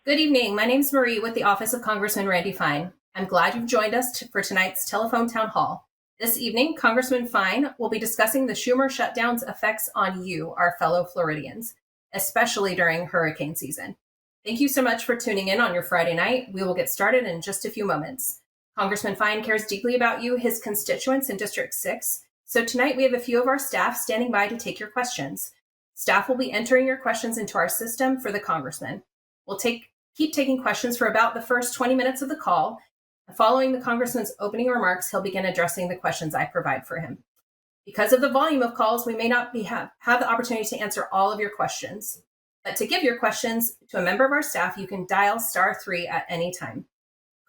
Good evening. My name is Marie with the Office of Congressman Randy Fine. I'm glad you've joined us for tonight's telephone town hall. This evening, Congressman Fine will be discussing the Schumer shutdown's effects on you, our fellow Floridians, especially during hurricane season. Thank you so much for tuning in on your Friday night. We will get started in just a few moments. Congressman Fine cares deeply about you, his constituents in District 6. So tonight we have a few of our staff standing by to take your questions. Staff will be entering your questions into our system for the Congressman. We'll keep taking questions for about the first 20 minutes of the call. Following the Congressman's opening remarks, he'll begin addressing the questions I provide for him. Because of the volume of calls, we may not have the opportunity to answer all of your questions. But to give your questions to a member of our staff, you can dial *3 at any time.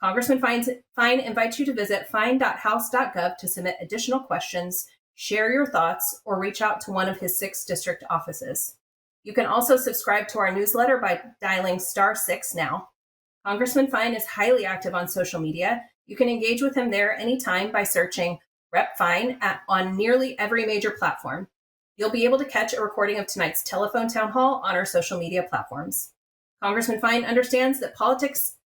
Congressman Fine invites you to visit fine.house.gov to submit additional questions, share your thoughts, or reach out to one of his 6 district offices. You can also subscribe to our newsletter by dialing *6 now. Congressman Fine is highly active on social media. You can engage with him there anytime by searching Rep. Fine on nearly every major platform. You'll be able to catch a recording of tonight's telephone town hall on our social media platforms. Congressman Fine understands that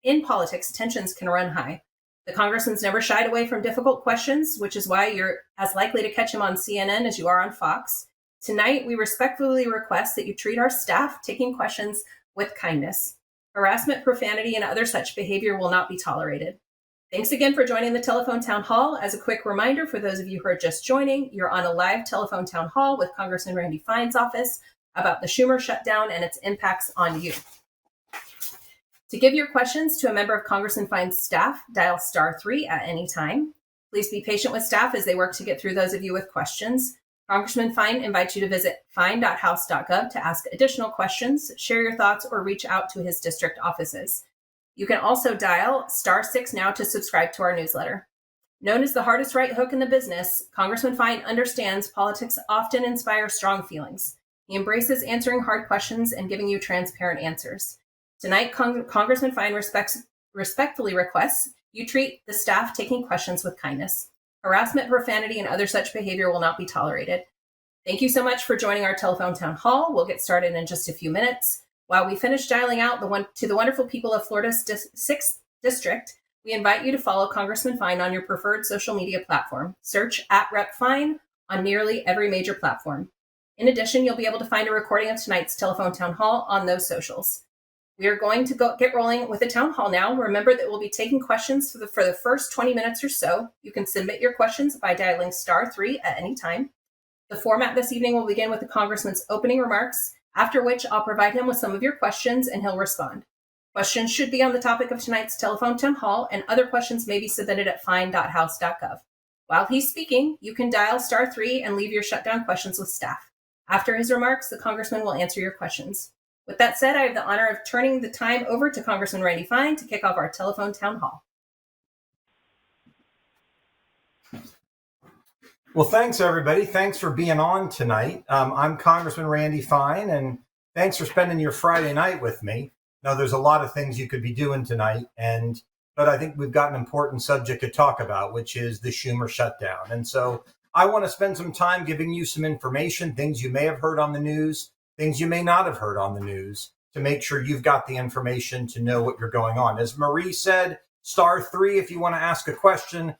in politics, tensions can run high. The Congressman's never shied away from difficult questions, which is why you're as likely to catch him on CNN as you are on Fox. Tonight, we respectfully request that you treat our staff taking questions with kindness. Harassment, profanity, and other such behavior will not be tolerated. Thanks again for joining the telephone town hall. As a quick reminder for those of you who are just joining, you're on a live telephone town hall with Congressman Randy Fine's office about the Schumer shutdown and its impacts on you. To give your questions to a member of Congressman Fine's staff, dial *3 at any time. Please be patient with staff as they work to get through those of you with questions. Congressman Fine invites you to visit fine.house.gov to ask additional questions, share your thoughts, or reach out to his district offices. You can also dial *6 now to subscribe to our newsletter. Known as the hardest right hook in the business, Congressman Fine understands politics often inspire strong feelings. He embraces answering hard questions and giving you transparent answers. Tonight, Congressman Fine respectfully requests you treat the staff taking questions with kindness. Harassment, profanity, and other such behavior will not be tolerated. Thank you so much for joining our telephone town hall. We'll get started in just a few minutes. While we finish dialing out to the wonderful people of Florida's 6th District, we invite you to follow Congressman Fine on your preferred social media platform. Search @Rep. Fine on nearly every major platform. In addition, you'll be able to find a recording of tonight's telephone town hall on those socials. We are going to get rolling with the town hall now. Remember that we'll be taking questions for the first 20 minutes or so. You can submit your questions by dialing *3 at any time. The format this evening will begin with the Congressman's opening remarks, after which I'll provide him with some of your questions and he'll respond. Questions should be on the topic of tonight's telephone town hall, and other questions may be submitted at fine.house.gov. While he's speaking, you can dial *3 and leave your shutdown questions with staff. After his remarks, the Congressman will answer your questions. With that said, I have the honor of turning the time over to Congressman Randy Fine to kick off our telephone town hall. Well, thanks, everybody. Thanks for being on tonight. I'm Congressman Randy Fine, and thanks for spending your Friday night with me. Now, there's a lot of things you could be doing tonight, but I think we've got an important subject to talk about, which is the Schumer shutdown. And so I want to spend some time giving you some information, things you may have heard on the news, things you may not have heard on the news, to make sure you've got the information to know what you're going on. As Marie said, *3 if you want to ask a question,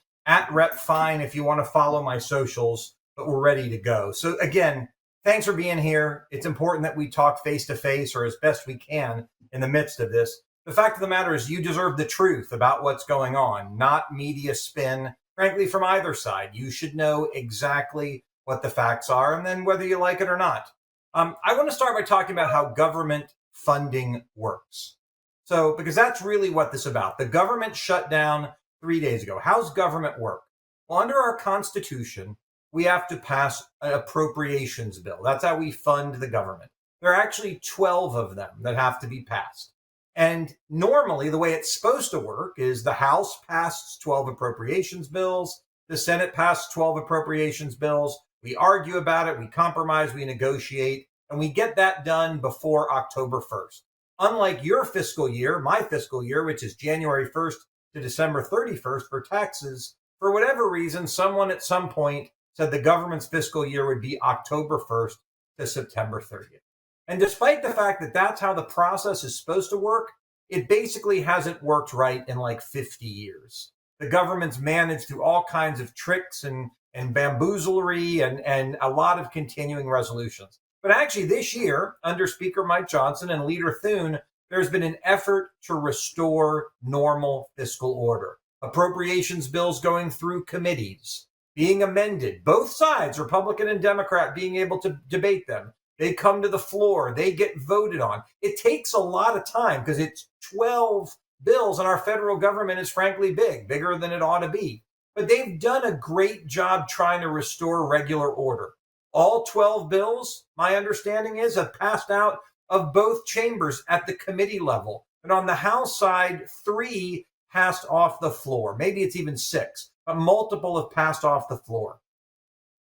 @Rep. Fine if you want to follow my socials, but we're ready to go. So again, thanks for being here. It's important that we talk face to face or as best we can in the midst of this. The fact of the matter is you deserve the truth about what's going on, not media spin, frankly, from either side. You should know exactly what the facts are, and then whether you like it or not. I want to start by talking about how government funding works. So, because that's really what this is about. The government shut down 3 days ago. How's government work? Well, under our Constitution, we have to pass an appropriations bill. That's how we fund the government. There are actually 12 of them that have to be passed. And normally, the way it's supposed to work is the House passes 12 appropriations bills, the Senate passes 12 appropriations bills, we argue about it, we compromise, we negotiate, and we get that done before October 1st. Unlike your fiscal year, my fiscal year, which is January 1st to December 31st for taxes, for whatever reason, someone at some point said the government's fiscal year would be October 1st to September 30th. And despite the fact that that's how the process is supposed to work, it basically hasn't worked right in like 50 years. The government's managed through all kinds of tricks and bamboozlery and a lot of continuing resolutions. But actually, this year, under Speaker Mike Johnson and Leader Thune, there's been an effort to restore normal fiscal order. Appropriations bills going through committees, being amended, both sides, Republican and Democrat, being able to debate them. They come to the floor, they get voted on. It takes a lot of time because it's 12 bills, and our federal government is frankly bigger than it ought to be. But they've done a great job trying to restore regular order. All 12 bills, my understanding is, have passed out of both chambers at the committee level. And on the House side, 3 passed off the floor. Maybe it's even 6, but multiple have passed off the floor.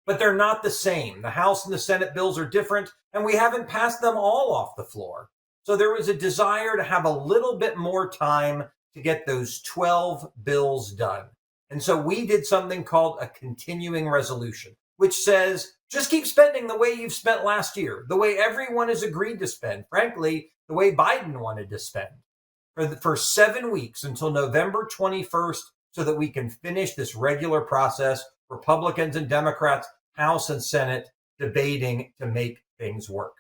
But they're not the same. The House and the Senate bills are different, and we haven't passed them all off the floor. So there was a desire to have a little bit more time to get those 12 bills done. And so we did something called a continuing resolution, which says, just keep spending the way you've spent last year, the way everyone has agreed to spend, frankly, the way Biden wanted to spend for 7 weeks until November 21st, so that we can finish this regular process, Republicans and Democrats, House and Senate, debating to make things work.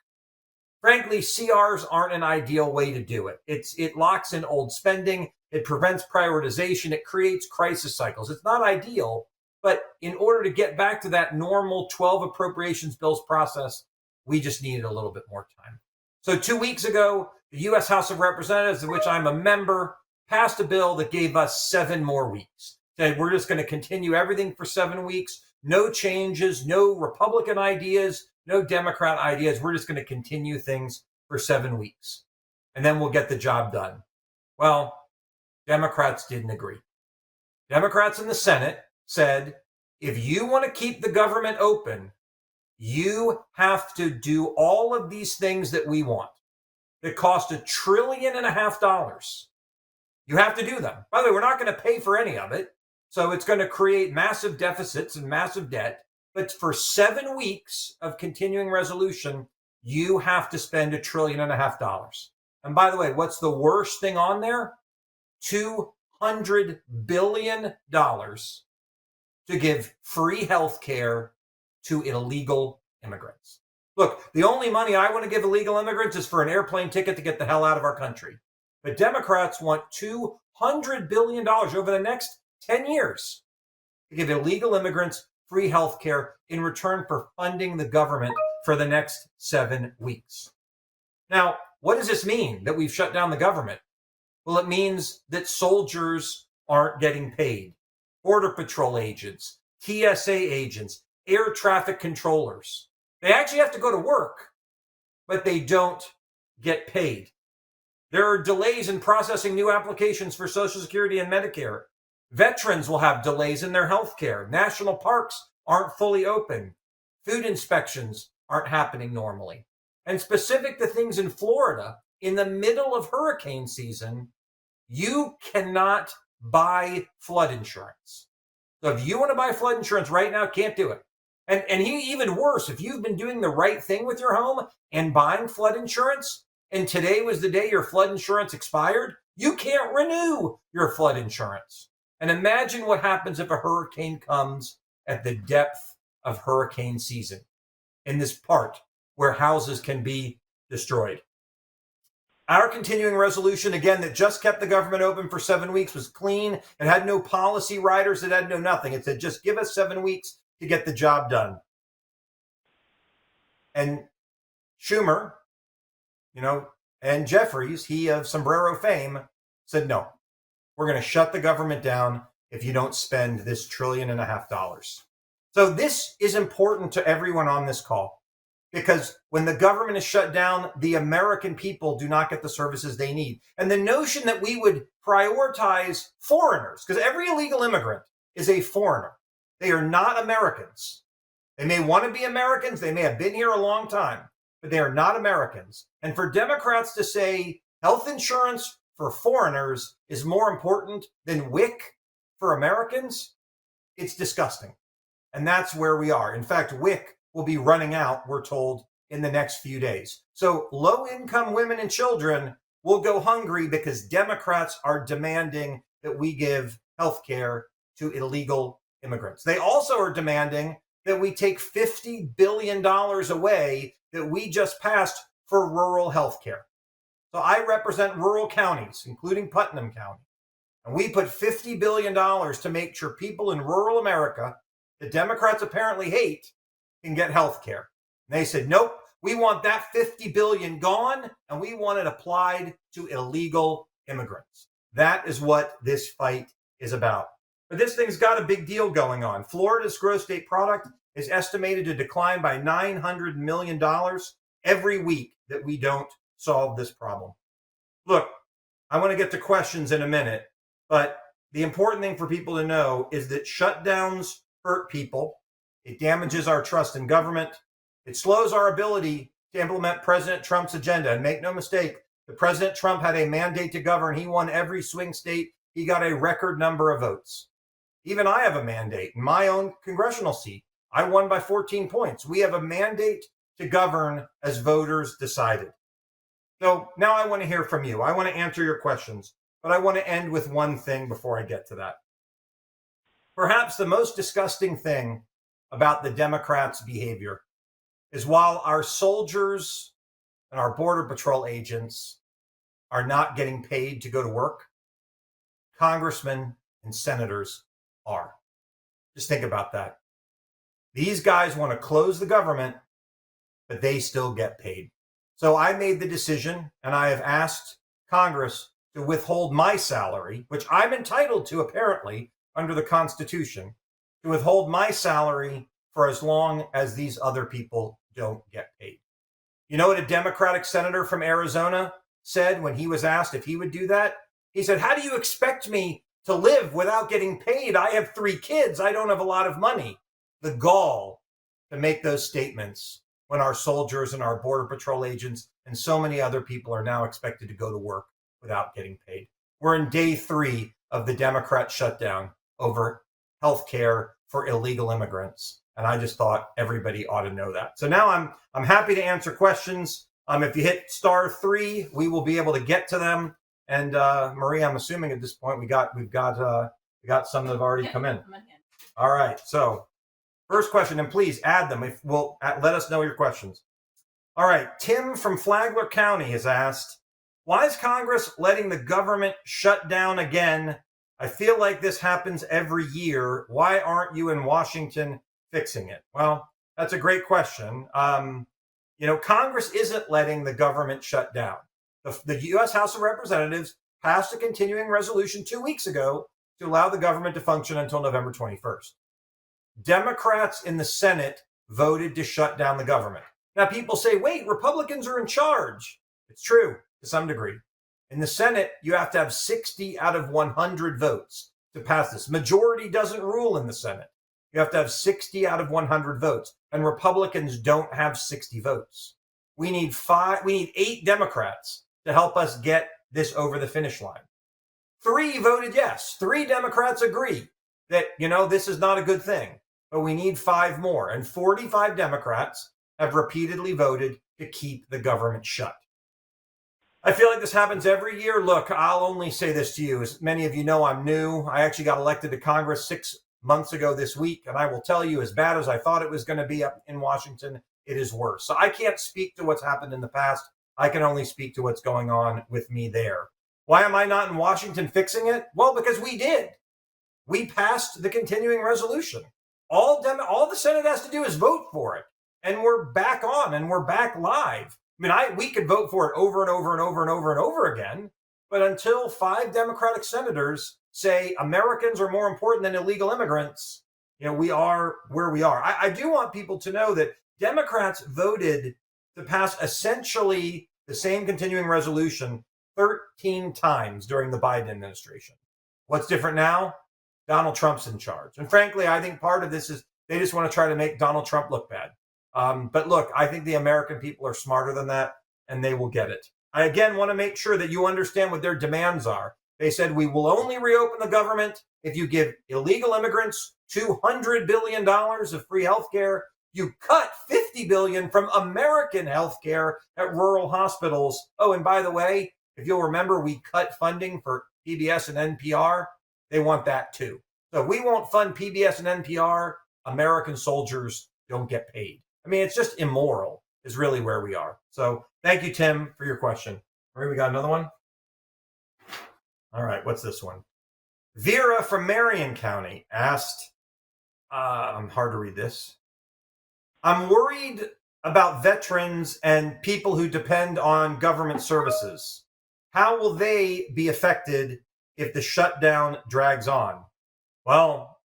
Frankly, CRs aren't an ideal way to do it. It locks in old spending. It prevents prioritization. It creates crisis cycles. It's not ideal, but in order to get back to that normal 12 appropriations bills process, we just needed a little bit more time. So 2 weeks ago, the U.S. House of Representatives, of which I'm a member, passed a bill that gave us 7 more weeks. Said we're just going to continue everything for 7 weeks. No changes, no Republican ideas, no Democrat ideas. We're just going to continue things for 7 weeks. And then we'll get the job done. Well, Democrats didn't agree. Democrats in the Senate said, if you want to keep the government open, you have to do all of these things that we want that cost $1.5 trillion. You have to do them. By the way, we're not going to pay for any of it. So it's going to create massive deficits and massive debt. But for 7 weeks of continuing resolution, you have to spend $1.5 trillion. And by the way, what's the worst thing on there? $200 billion to give free health care to illegal immigrants. Look, the only money I want to give illegal immigrants is for an airplane ticket to get the hell out of our country. But Democrats want $200 billion over the next 10 years to give illegal immigrants free health care in return for funding the government for the next 7 weeks. Now, what does this mean that we've shut down the government? Well, it means that soldiers aren't getting paid. Border Patrol agents, TSA agents, air traffic controllers. They actually have to go to work, but they don't get paid. There are delays in processing new applications for Social Security and Medicare. Veterans will have delays in their health care. National parks aren't fully open. Food inspections aren't happening normally. And specific to things in Florida, in the middle of hurricane season, you cannot buy flood insurance. So if you want to buy flood insurance right now, can't do it. And even worse, if you've been doing the right thing with your home and buying flood insurance, and today was the day your flood insurance expired, you can't renew your flood insurance. And imagine what happens if a hurricane comes at the depth of hurricane season in this part where houses can be destroyed. Our continuing resolution, again, that just kept the government open for 7 weeks was clean. It had no policy riders. It had no nothing. It said, just give us 7 weeks to get the job done. And Schumer, and Jeffries, he of sombrero fame, said, no, we're going to shut the government down if you don't spend this $1.5 trillion. So this is important to everyone on this call, because when the government is shut down, the American people do not get the services they need. And the notion that we would prioritize foreigners, because every illegal immigrant is a foreigner. They are not Americans. They may want to be Americans. They may have been here a long time, but they are not Americans. And for Democrats to say health insurance for foreigners is more important than WIC for Americans, it's disgusting. And that's where we are. In fact, WIC will be running out, we're told, in the next few days. So low-income women and children will go hungry because Democrats are demanding that we give health care to illegal immigrants. They also are demanding that we take $50 billion away that we just passed for rural health care. So I represent rural counties, including Putnam County. And we put $50 billion to make sure people in rural America that Democrats apparently hate can get health care. And they said, nope, we want that $50 billion gone, and we want it applied to illegal immigrants. That is what this fight is about. But this thing's got a big deal going on. Florida's gross state product is estimated to decline by $900 million every week that we don't solve this problem. Look, I want to get to questions in a minute, but the important thing for people to know is that shutdowns hurt people. It damages our trust in government. It slows our ability to implement President Trump's agenda. And make no mistake, the President Trump had a mandate to govern. He won every swing state. He got a record number of votes. Even I have a mandate in my own congressional seat. I won by 14 points. We have a mandate to govern as voters decided. So now I want to hear from you. I want to answer your questions, but I want to end with one thing before I get to that. Perhaps the most disgusting thing about the Democrats' behavior is while our soldiers and our Border Patrol agents are not getting paid to go to work, congressmen and senators are. Just think about that. These guys want to close the government, but they still get paid. So I made the decision, and I have asked Congress to withhold my salary, which I'm entitled to apparently under the Constitution, to withhold my salary for as long as these other people don't get paid. You know what a Democratic senator from Arizona said when he was asked if he would do that? He said, how do you expect me to live without getting paid? I have 3 kids. I don't have a lot of money. The gall to make those statements when our soldiers and our Border Patrol agents and so many other people are now expected to go to work without getting paid. We're in day 3 of the Democrat shutdown over health care for illegal immigrants. And I just thought everybody ought to know that. So now I'm happy to answer questions. If you hit *3, we will be able to get to them. And Marie, I'm assuming at this point we've got some that have already come in. All right. So first question, and please add them. Let us know your questions. All right. Tim from Flagler County has asked, why is Congress letting the government shut down again? I feel like this happens every year. Why aren't you in Washington fixing it? Well, that's a great question. Congress isn't letting the government shut down. The U.S. House of Representatives passed a continuing resolution 2 weeks ago to allow the government to function until November 21st. Democrats in the Senate voted to shut down the government. Now, people say, wait, Republicans are in charge. It's true to some degree. In the Senate, you have to have 60 out of 100 votes to pass this. Majority doesn't rule in the Senate. You have to have 60 out of 100 votes. And Republicans don't have 60 votes. We need 8 Democrats to help us get this over the finish line. 3 voted yes. 3 Democrats agree that, this is not a good thing. But we need 5 more. And 45 Democrats have repeatedly voted to keep the government shut. I feel like this happens every year. Look, I'll only say this to you. As many of you know, I'm new. I actually got elected to Congress 6 months ago this week. And I will tell you, as bad as I thought it was going to be up in Washington, it is worse. So I can't speak to what's happened in the past. I can only speak to what's going on with me there. Why am I not in Washington fixing it? Well, because we did. We passed the continuing resolution. All the Senate has to do is vote for it. And we're back on and we're back live. We could vote for it over and over and over and over and over again. But until 5 Democratic senators say Americans are more important than illegal immigrants, we are where we are. I do want people to know that Democrats voted to pass essentially the same continuing resolution 13 times during the Biden administration. What's different now? Donald Trump's in charge. And frankly, I think part of this is they just want to try to make Donald Trump look bad. But look, I think the American people are smarter than that, and they will get it. I, again, want to make sure that you understand what their demands are. They said, we will only reopen the government if you give illegal immigrants $200 billion of free health care. You cut $50 billion from American health care at rural hospitals. Oh, and by the way, If you'll remember, we cut funding for PBS and NPR. They want that too. So if we won't fund PBS and NPR, American soldiers don't get paid. I mean, it's just immoral is really where we are. So thank you, Tim, for your question. Marie, we got another one? All right, what's this one? Vera from Marion County asked, hard to read this. I'm worried about veterans and people who depend on government services. How will they be affected if the shutdown drags on? Well,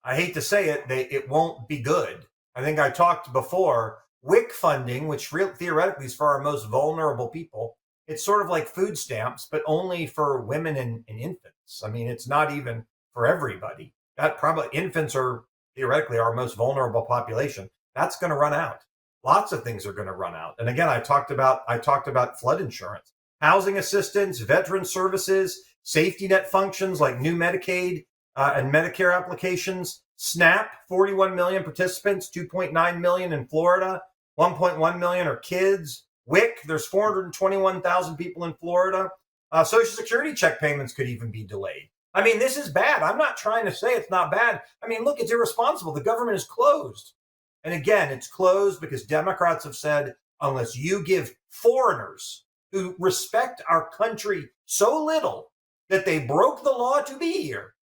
I hate to say it, it won't be good. I think I talked before, WIC funding, which theoretically is for our most vulnerable people, it's sort of like food stamps, but only for women and infants. I mean, it's not even for everybody. That probably infants are theoretically our most vulnerable population. That's going to run out. Lots of things are going to run out. And again, I talked about flood insurance, housing assistance, veteran services, safety net functions like new Medicaid and Medicare applications, SNAP, 41 million participants, 2.9 million in Florida, 1.1 million are kids. WIC, there's 421,000 people in Florida. Social Security check payments could even be delayed. I mean, this is bad. I'm not trying to say it's not bad. I mean, look, it's irresponsible. The government is closed. And again, it's closed because Democrats have said, unless you give foreigners who respect our country so little that they broke the law to be here,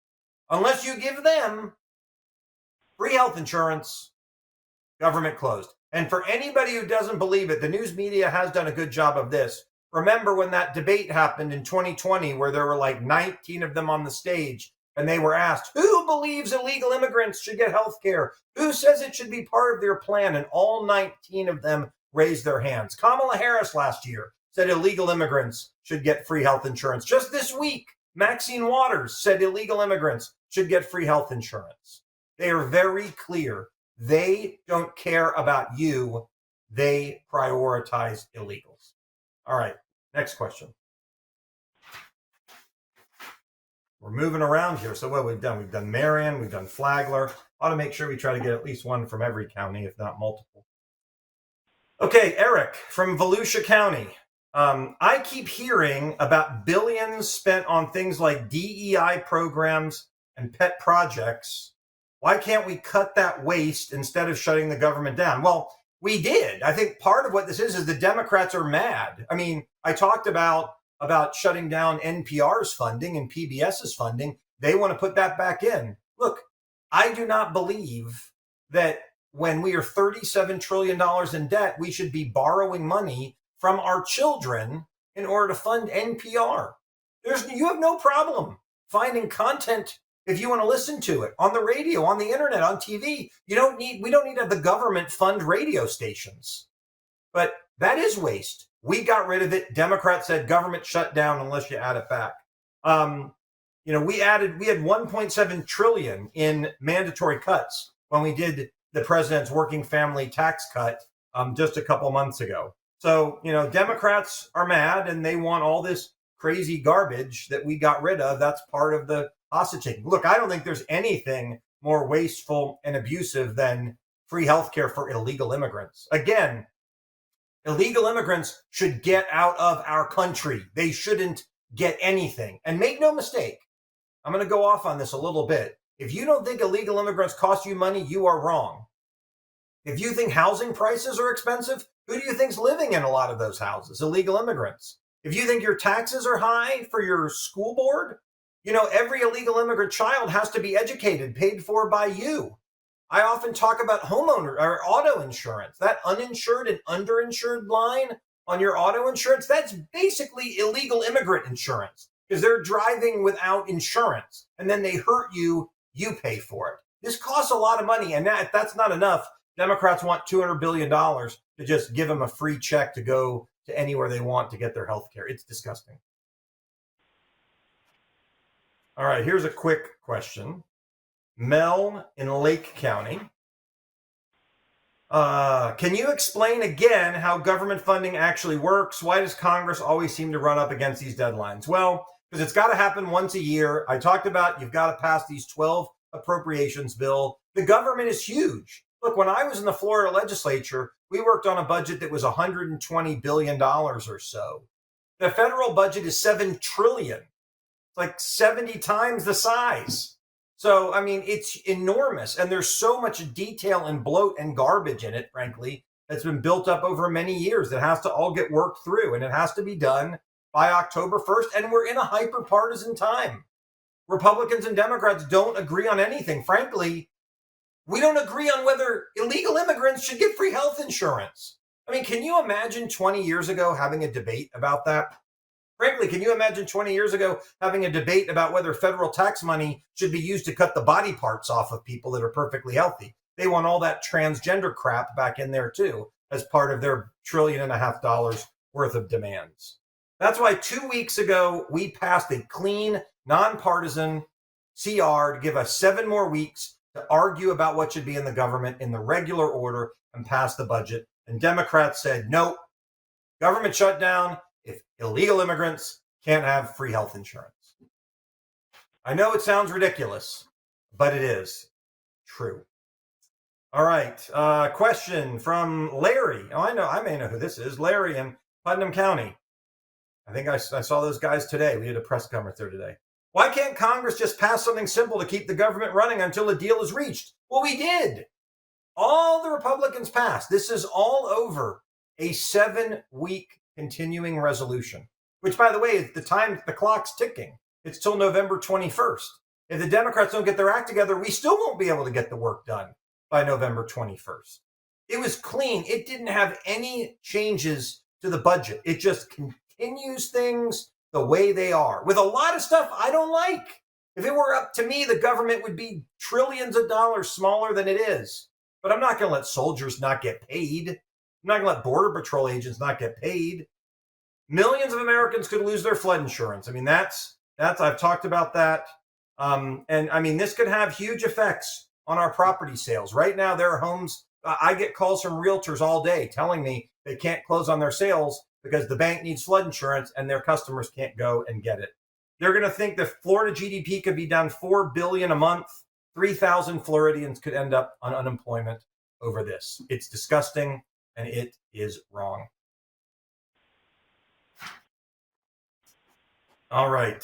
unless you give them free health insurance, government closed. And for anybody who doesn't believe it, the news media has done a good job of this. Remember when that debate happened in 2020 where there were like 19 of them on the stage and they were asked, who believes illegal immigrants should get health care? Who says it should be part of their plan? And all 19 of them raised their hands. Kamala Harris last year said illegal immigrants should get free health insurance. Just this week, Maxine Waters said illegal immigrants should get free health insurance. They are very clear. They don't care about you. They prioritize illegals. All right, next question. We're moving around here. So what we've done? We've done Marion, we've done Flagler. Ought to make sure we try to get at least one from every county, if not multiple. Okay, Eric from Volusia County. I keep hearing about billions spent on things like DEI programs and pet projects. Why can't we cut that waste instead of shutting the government down? Well, we did. I think part of what this is the Democrats are mad. I mean, I talked about shutting down NPR's funding and PBS's funding. They want to put that back in. Look, I do not believe that when we are $37 trillion in debt, we should be borrowing money from our children in order to fund NPR. You have no problem finding content if you want to listen to it on the radio, on the internet, on TV. We don't need to have the government fund radio stations. But that is waste. We got rid of it. Democrats said government shut down unless you add it back. We had 1.7 trillion in mandatory cuts when we did the president's working family tax cut just a couple months ago. So, Democrats are mad and they want all this crazy garbage that we got rid of. That's part of the hostage taking. Look, I don't think there's anything more wasteful and abusive than free healthcare for illegal immigrants. Again, illegal immigrants should get out of our country. They shouldn't get anything. And make no mistake, I'm going to go off on this a little bit. If you don't think illegal immigrants cost you money, you are wrong. If you think housing prices are expensive, who do you think's living in a lot of those houses? Illegal immigrants. If you think your taxes are high for your school board, every illegal immigrant child has to be educated, paid for by you. I often talk about homeowner or auto insurance, that uninsured and underinsured line on your auto insurance. That's basically illegal immigrant insurance because they're driving without insurance and then they hurt you, you pay for it. This costs a lot of money. And if that's not enough, Democrats want $200 billion to just give them a free check to go to anywhere they want to get their health care. It's disgusting. All right, here's a quick question. Mel in Lake County. Can you explain again how government funding actually works? Why does Congress always seem to run up against these deadlines? Well, because it's got to happen once a year. I talked about you've got to pass these 12 appropriations bill. The government is huge. Look, when I was in the Florida legislature, we worked on a budget that was $120 billion or so. The federal budget is $7 trillion. It's like 70 times the size. So, I mean, it's enormous. And there's so much detail and bloat and garbage in it, frankly, that's been built up over many years that has to all get worked through. And it has to be done by October 1st. And we're in a hyper-partisan time. Republicans and Democrats don't agree on anything. Frankly, we don't agree on whether illegal immigrants should get free health insurance. I mean, can you imagine 20 years ago having a debate about that? Frankly, can you imagine 20 years ago having a debate about whether federal tax money should be used to cut the body parts off of people that are perfectly healthy? They want all that transgender crap back in there too, as part of their $1.5 trillion worth of demands. That's why 2 weeks ago, we passed a clean, nonpartisan CR to give us 7 more weeks to argue about what should be in the government in the regular order and pass the budget. And Democrats said, nope, government shutdown if illegal immigrants can't have free health insurance. I know it sounds ridiculous, but it is true. All right. Question from Larry. Oh, I may know who this is. Larry in Putnam County. I think I saw those guys today. We did a press conference there today. Why can't Congress just pass something simple to keep the government running until a deal is reached? Well, we did. All the Republicans passed. This is all over a 7-week continuing resolution, which, by the way, the clock's ticking. It's till November 21st. If the Democrats don't get their act together, we still won't be able to get the work done by November 21st. It was clean. It didn't have any changes to the budget. It just continues things the way they are, with a lot of stuff I don't like. If it were up to me, the government would be trillions of dollars smaller than it is. But I'm not going to let soldiers not get paid. I'm not going to let Border Patrol agents not get paid. Millions of Americans could lose their flood insurance. I mean, that's I've talked about that. And I mean, this could have huge effects on our property sales. Right now, there are homes. I get calls from realtors all day telling me they can't close on their sales because the bank needs flood insurance and their customers can't go and get it. They're going to think that Florida GDP could be down $4 billion a month. 3,000 Floridians could end up on unemployment over this. It's disgusting and it is wrong. All right.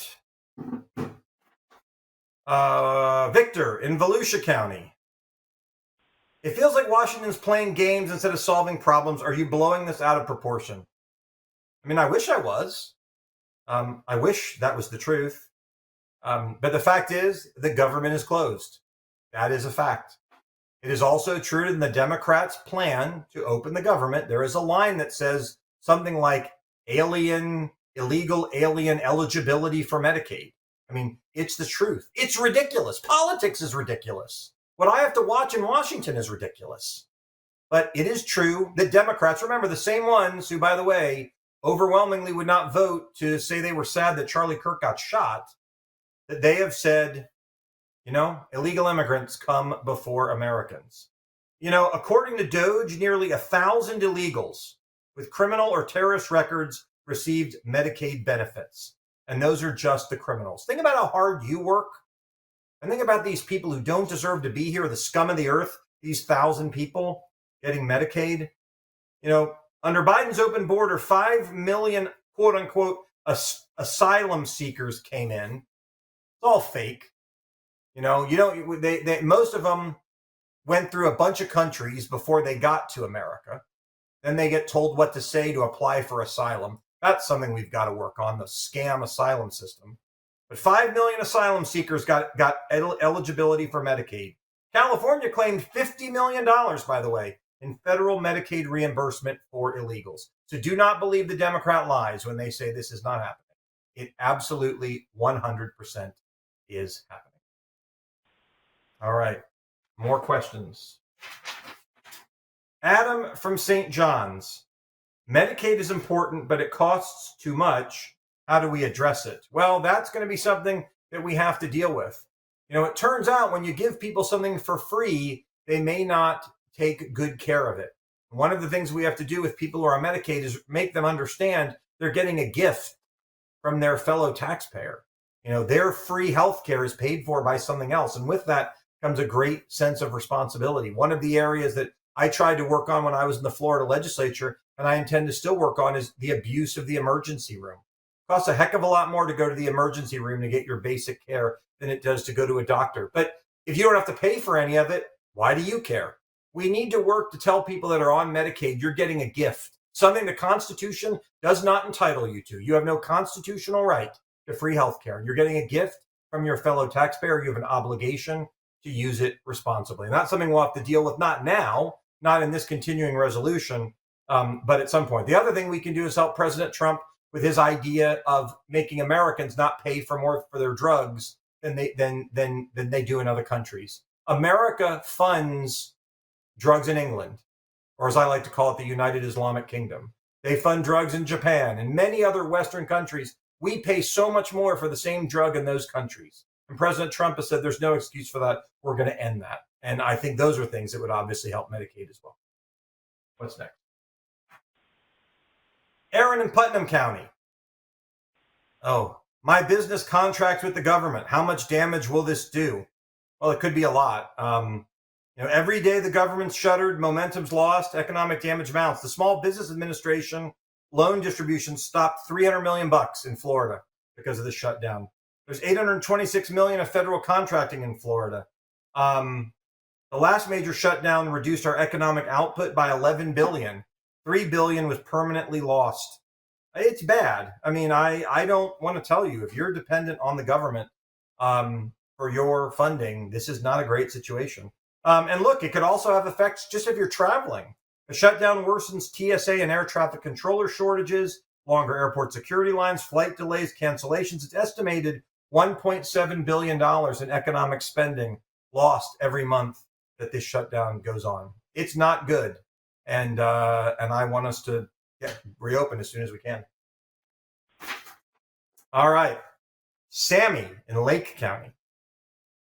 Victor in Volusia County. It feels like Washington's playing games instead of solving problems. Are you blowing this out of proportion? I mean, I wish I was. I wish that was the truth. But the fact is, the government is closed. That is a fact. It is also true in the Democrats' plan to open the government. There is a line that says something like illegal alien eligibility for Medicaid. I mean, it's the truth. It's ridiculous. Politics is ridiculous. What I have to watch in Washington is ridiculous. But it is true that Democrats, remember, the same ones who, by the way, overwhelmingly would not vote to say they were sad that Charlie Kirk got shot, that they have said, illegal immigrants come before Americans. According to DOJ, nearly 1,000 illegals with criminal or terrorist records received Medicaid benefits. And those are just the criminals. Think about how hard you work. And think about these people who don't deserve to be here, the scum of the earth, these 1,000 people getting Medicaid. Under Biden's open border, 5 million, quote unquote, asylum seekers came in. It's all fake. Most of them went through a bunch of countries before they got to America. Then they get told what to say to apply for asylum. That's something we've got to work on, the scam asylum system. But 5 million asylum seekers got eligibility for Medicaid. California claimed $50 million, by the way, in federal Medicaid reimbursement for illegals. So do not believe the Democrat lies when they say this is not happening. It absolutely 100% is happening. All right, more questions. Adam from St. John's. Medicaid is important, but it costs too much. How do we address it? Well, that's going to be something that we have to deal with. It turns out when you give people something for free, they may not take good care of it. One of the things we have to do with people who are on Medicaid is make them understand they're getting a gift from their fellow taxpayer. Their free health care is paid for by something else. And with that comes a great sense of responsibility. One of the areas that I tried to work on when I was in the Florida legislature and I intend to still work on, is the abuse of the emergency room. It costs a heck of a lot more to go to the emergency room to get your basic care than it does to go to a doctor. But if you don't have to pay for any of it, why do you care? We need to work to tell people that are on Medicaid, you're getting a gift, something the Constitution does not entitle you to. You have no constitutional right to free health care. You're getting a gift from your fellow taxpayer. You have an obligation to use it responsibly. And that's something we'll have to deal with, not now, not in this continuing resolution, but at some point. The other thing we can do is help President Trump with his idea of making Americans not pay for more for their drugs than they do in other countries. America funds drugs in England, or as I like to call it, the United Islamic Kingdom. They fund drugs in Japan and many other Western countries. We pay so much more for the same drug in those countries. And President Trump has said there's no excuse for that. We're going to end that. And I think those are things that would obviously help Medicaid as well. What's next? Aaron in Putnam County. Oh, my business contracts with the government. How much damage will this do? Well, it could be a lot. Every day the government's shuttered, momentum's lost, economic damage mounts. The Small Business Administration loan distribution stopped $300 million in Florida because of the shutdown. There's $826 million of federal contracting in Florida. The last major shutdown reduced our economic output by $11 billion. $3 billion was permanently lost. It's bad. I mean, I don't want to tell you, if you're dependent on the government for your funding, this is not a great situation. And look, it could also have effects just if you're traveling. The shutdown worsens TSA and air traffic controller shortages, longer airport security lines, flight delays, cancellations. It's estimated $1.7 billion in economic spending lost every month that this shutdown goes on. It's not good. And I want us to reopen as soon as we can. All right. Sammy in Lake County.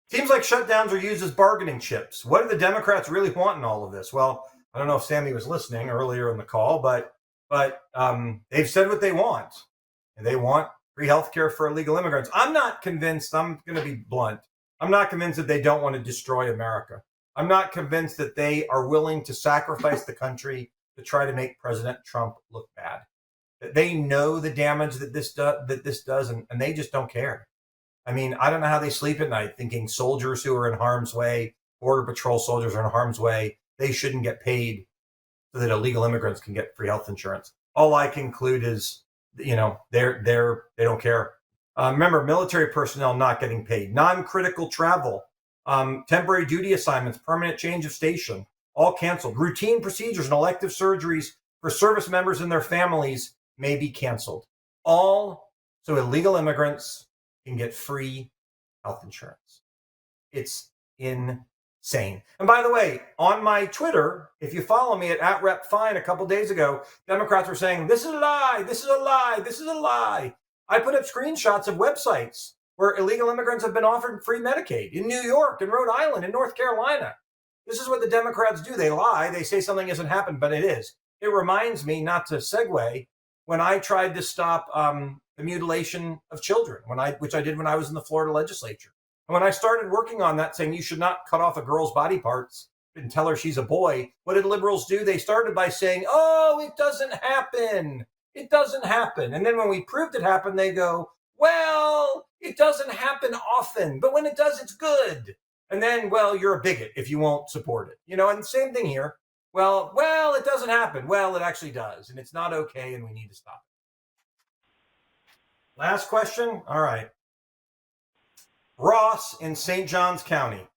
Seems like shutdowns are used as bargaining chips. What do the Democrats really want in all of this? Well, I don't know if Sammy was listening earlier in the call, but they've said what they want. And they want free health care for illegal immigrants. I'm not convinced, I'm going to be blunt, I'm not convinced that they don't want to destroy America. I'm not convinced that they are willing to sacrifice the country to try to make President Trump look bad. That they know the damage that this does, and they just don't care. I mean, I don't know how they sleep at night thinking soldiers who are in harm's way, Border Patrol soldiers are in harm's way, they shouldn't get paid so that illegal immigrants can get free health insurance. All I conclude is, they don't care. Remember, military personnel not getting paid, non-critical travel, temporary duty assignments, permanent change of station, all canceled. Routine procedures and elective surgeries for service members and their families may be canceled. All so illegal immigrants can get free health insurance. It's insane. And by the way, on my Twitter, if you follow me at @RepFine a couple days ago, Democrats were saying, this is a lie, this is a lie, this is a lie. I put up screenshots of websites where illegal immigrants have been offered free Medicaid in New York, in Rhode Island, in North Carolina. This is what the Democrats do. They lie. They say something hasn't happened, but it is. It reminds me, not to segue, when I tried to stop the mutilation of children, which I did when I was in the Florida legislature. And when I started working on that, saying you should not cut off a girl's body parts and tell her she's a boy, what did liberals do? They started by saying, oh, it doesn't happen. It doesn't happen. And then when we proved it happened, they go, well, it doesn't happen often, but when it does, it's good. And then, well, you're a bigot if you won't support it. And same thing here. Well, it doesn't happen. Well, it actually does. And it's not okay, and we need to stop it. Last question. All right. Ross in St. Johns County.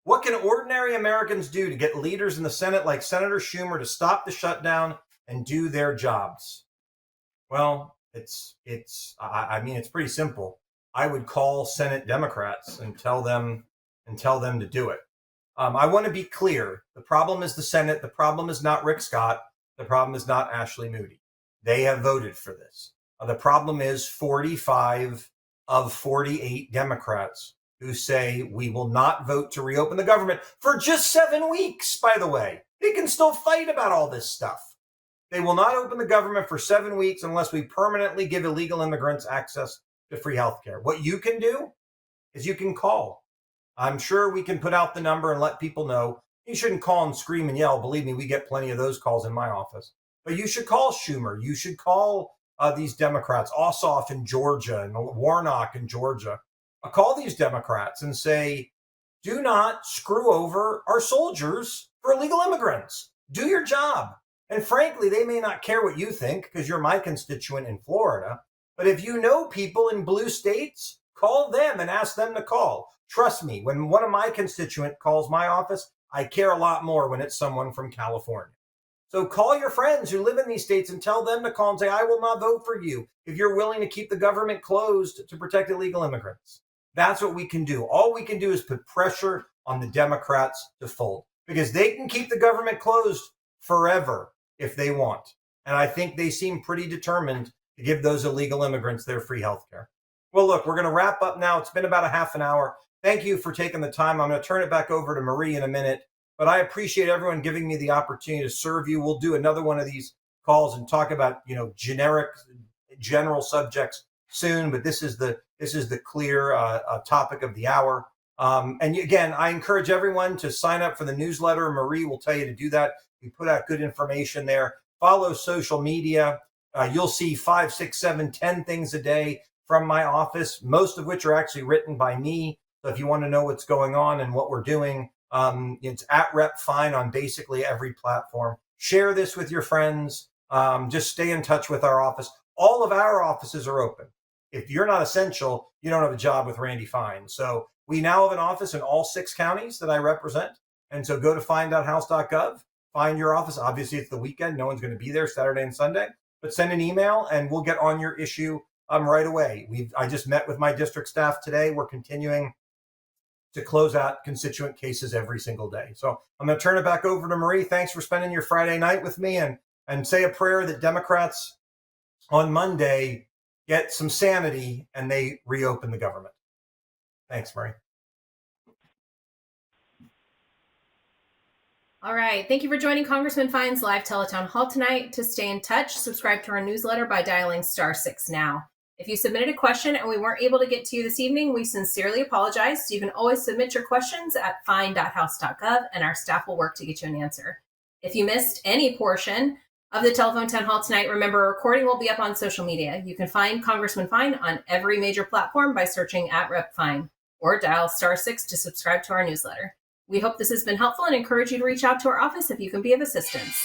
What can ordinary Americans do to get leaders in the Senate like Senator Schumer to stop the shutdown and do their jobs? Well, it's pretty simple. I would call Senate Democrats and tell them to do it. I want to be clear. The problem is the Senate. The problem is not Rick Scott. The problem is not Ashley Moody. They have voted for this. The problem is 45 of 48 Democrats who say we will not vote to reopen the government for just 7 weeks, by the way. They can still fight about all this stuff. They will not open the government for 7 weeks unless we permanently give illegal immigrants access to free health care. What you can do is you can call. I'm sure we can put out the number and let people know. You shouldn't call and scream and yell. Believe me, we get plenty of those calls in my office. But you should call Schumer. You should call these Democrats, Ossoff in Georgia and Warnock in Georgia. Call these Democrats and say, do not screw over our soldiers for illegal immigrants. Do your job. And frankly, they may not care what you think because you're my constituent in Florida. But if you know people in blue states, call them and ask them to call. Trust me, when one of my constituents calls my office, I care a lot more when it's someone from California. So call your friends who live in these states and tell them to call and say, I will not vote for you if you're willing to keep the government closed to protect illegal immigrants. That's what we can do. All we can do is put pressure on the Democrats to fold because they can keep the government closed forever if they want. And I think they seem pretty determined to give those illegal immigrants their free health care. Well, look, we're going to wrap up now. It's been about a half an hour. Thank you for taking the time. I'm going to turn it back over to Marie in a minute, but I appreciate everyone giving me the opportunity to serve you. We'll do another one of these calls and talk about, general subjects soon, but this is the clear topic of the hour. And again, I encourage everyone to sign up for the newsletter. Marie will tell you to do that. We put out good information there. Follow social media. You'll see 5, 6, 7, 10 things a day from my office, most of which are actually written by me. So if you want to know what's going on and what we're doing, it's at Rep Fine on basically every platform. Share this with your friends. Just stay in touch with our office. All of our offices are open. If you're not essential, you don't have a job with Randy Fine. So we now have an office in all 6 counties that I represent. And so go to find.house.gov, find your office. Obviously, it's the weekend. No one's going to be there Saturday and Sunday. But send an email and we'll get on your issue right away. I just met with my district staff today. We're continuing to close out constituent cases every single day. So I'm going to turn it back over to Marie. Thanks for spending your Friday night with me and say a prayer that Democrats on Monday get some sanity and they reopen the government. Thanks, Marie. All right. Thank you for joining Congressman Fine's live teletown hall tonight. To stay in touch, subscribe to our newsletter by dialing *6 now. If you submitted a question and we weren't able to get to you this evening, we sincerely apologize. You can always submit your questions at fine.house.gov and our staff will work to get you an answer. If you missed any portion of the telephone town hall tonight, remember a recording will be up on social media. You can find Congressman Fine on every major platform by searching at Rep Fine or dial *6 to subscribe to our newsletter. We hope this has been helpful and encourage you to reach out to our office if you can be of assistance.